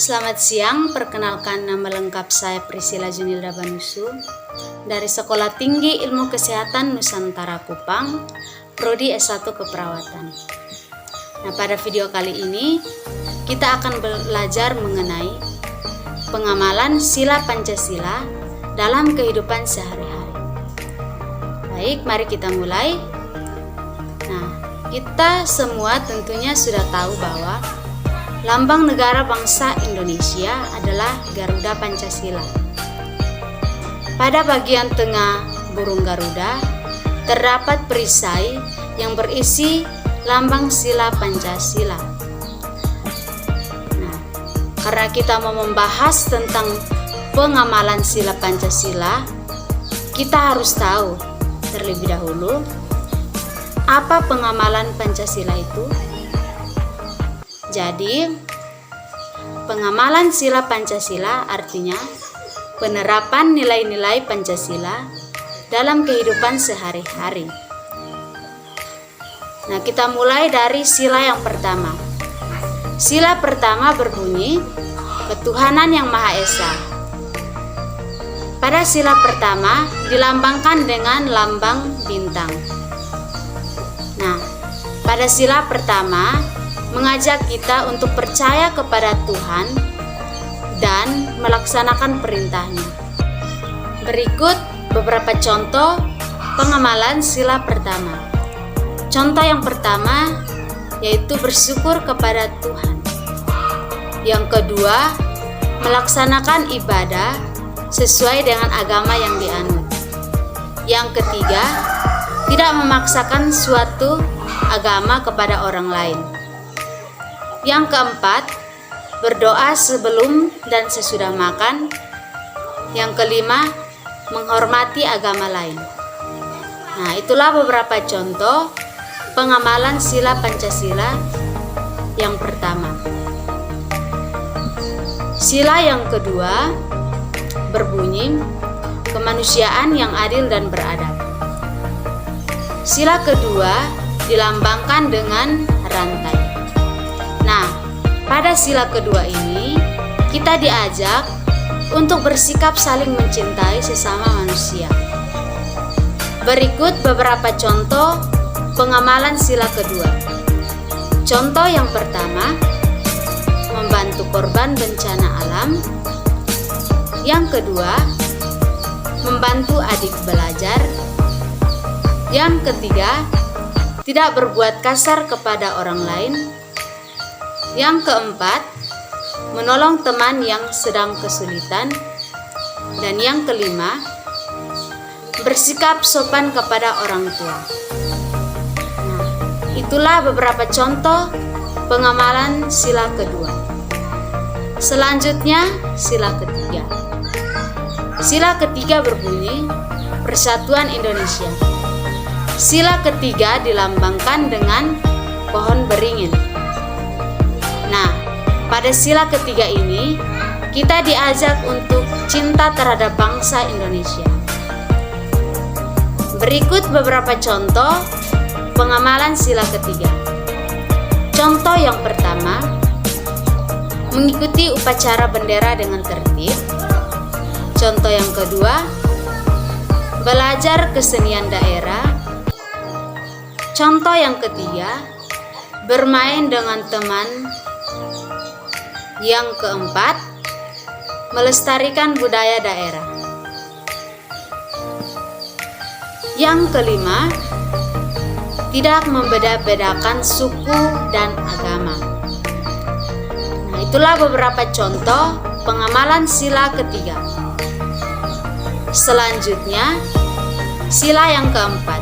Selamat siang, perkenalkan nama lengkap saya Priscilla Junilda Banusu dari Sekolah Tinggi Ilmu Kesehatan Nusantara Kupang, Prodi S1 Keperawatan. Nah, pada video kali ini kita akan belajar mengenai pengamalan sila Pancasila dalam kehidupan sehari-hari. Baik, mari kita mulai. Nah, kita semua tentunya sudah tahu bahwa lambang negara bangsa Indonesia adalah Garuda Pancasila. Pada bagian tengah burung Garuda terdapat perisai yang berisi lambang sila Pancasila. Nah, karena kita mau membahas tentang pengamalan sila Pancasila, kita harus tahu terlebih dahulu apa pengamalan Pancasila itu. Jadi, pengamalan sila Pancasila artinya penerapan nilai-nilai Pancasila dalam kehidupan sehari-hari. Nah, kita mulai dari sila yang pertama. Sila pertama berbunyi, ketuhanan yang Maha Esa. Pada sila pertama dilambangkan dengan lambang bintang. Nah, pada sila pertama mengajak kita untuk percaya kepada Tuhan dan melaksanakan perintahnya. Berikut beberapa contoh pengamalan sila pertama. Contoh yang pertama yaitu bersyukur kepada Tuhan. Yang kedua, melaksanakan ibadah sesuai dengan agama yang dianut. Yang ketiga, tidak memaksakan suatu agama kepada orang lain. Yang keempat, berdoa sebelum dan sesudah makan. Yang kelima, menghormati agama lain. Nah, itulah beberapa contoh pengamalan sila Pancasila yang pertama. Sila yang kedua berbunyi, kemanusiaan yang adil dan beradab. Sila kedua dilambangkan dengan rantai. Nah, pada sila kedua ini kita diajak untuk bersikap saling mencintai sesama manusia. Berikut beberapa contoh pengamalan sila kedua. Contoh yang pertama, membantu korban bencana alam. Yang kedua, membantu adik belajar. Yang ketiga, tidak berbuat kasar kepada orang lain. Yang keempat, menolong teman yang sedang kesulitan. Dan yang kelima, bersikap sopan kepada orang tua. Nah, itulah beberapa contoh pengamalan sila kedua. Selanjutnya, sila ketiga. Sila ketiga berbunyi, Persatuan Indonesia. Sila ketiga dilambangkan dengan pohon beringin. Nah, pada sila ketiga ini kita diajak untuk cinta terhadap bangsa Indonesia. Berikut beberapa contoh pengamalan sila ketiga. Contoh yang pertama, mengikuti upacara bendera dengan tertib. Contoh yang kedua, belajar kesenian daerah. Contoh yang ketiga, bermain dengan teman. Yang keempat, melestarikan budaya daerah. Yang kelima, tidak membeda-bedakan suku dan agama. Nah, itulah beberapa contoh pengamalan sila ketiga. Selanjutnya, sila yang keempat.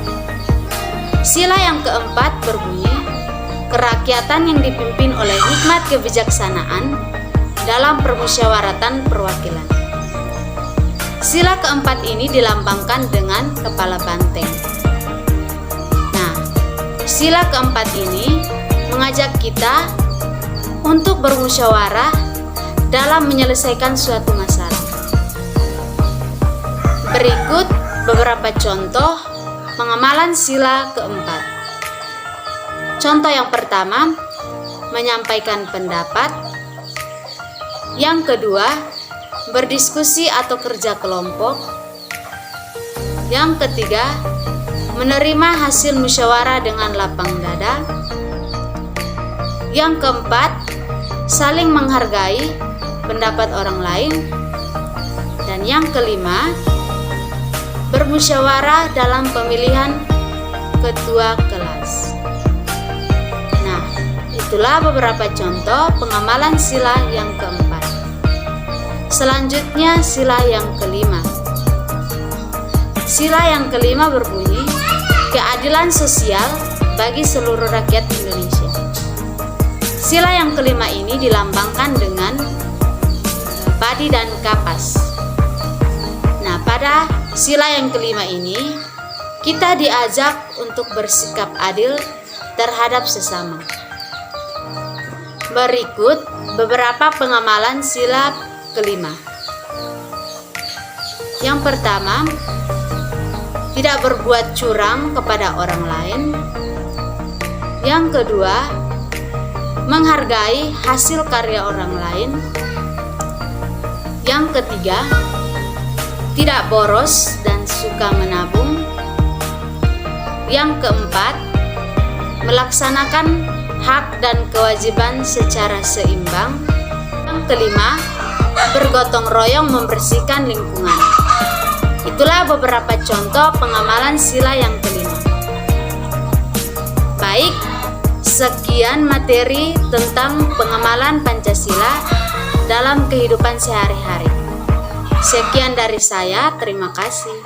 Sila yang keempat berbunyi, kerakyatan yang dipimpin oleh hikmat kebijaksanaan dalam permusyawaratan perwakilan. Sila keempat ini dilambangkan dengan kepala banteng. Nah, sila keempat ini mengajak kita untuk bermusyawarah dalam menyelesaikan suatu masalah. Berikut beberapa contoh pengamalan sila keempat. Contoh yang pertama, menyampaikan pendapat. Yang kedua, berdiskusi atau kerja kelompok. Yang ketiga, menerima hasil musyawarah dengan lapang dada. Yang keempat, saling menghargai pendapat orang lain. Dan yang kelima, bermusyawarah dalam pemilihan ketua kelas. Nah, itulah beberapa contoh pengamalan sila yang keempat. Selanjutnya sila yang kelima. Sila yang kelima berbunyi, keadilan sosial bagi seluruh rakyat Indonesia. Sila yang kelima ini dilambangkan dengan padi dan kapas. Nah, pada sila yang kelima ini, kita diajak untuk bersikap adil terhadap sesama. Berikut beberapa pengamalan sila kelima. Yang pertama, tidak berbuat curang kepada orang lain. Yang kedua, menghargai hasil karya orang lain. Yang ketiga, tidak boros dan suka menabung. Yang keempat, melaksanakan hak dan kewajiban secara seimbang. Yang kelima, bergotong royong membersihkan lingkungan. Itulah beberapa contoh pengamalan sila yang kelima. Baik, sekian materi tentang pengamalan Pancasila dalam kehidupan sehari-hari. Sekian dari saya, terima kasih.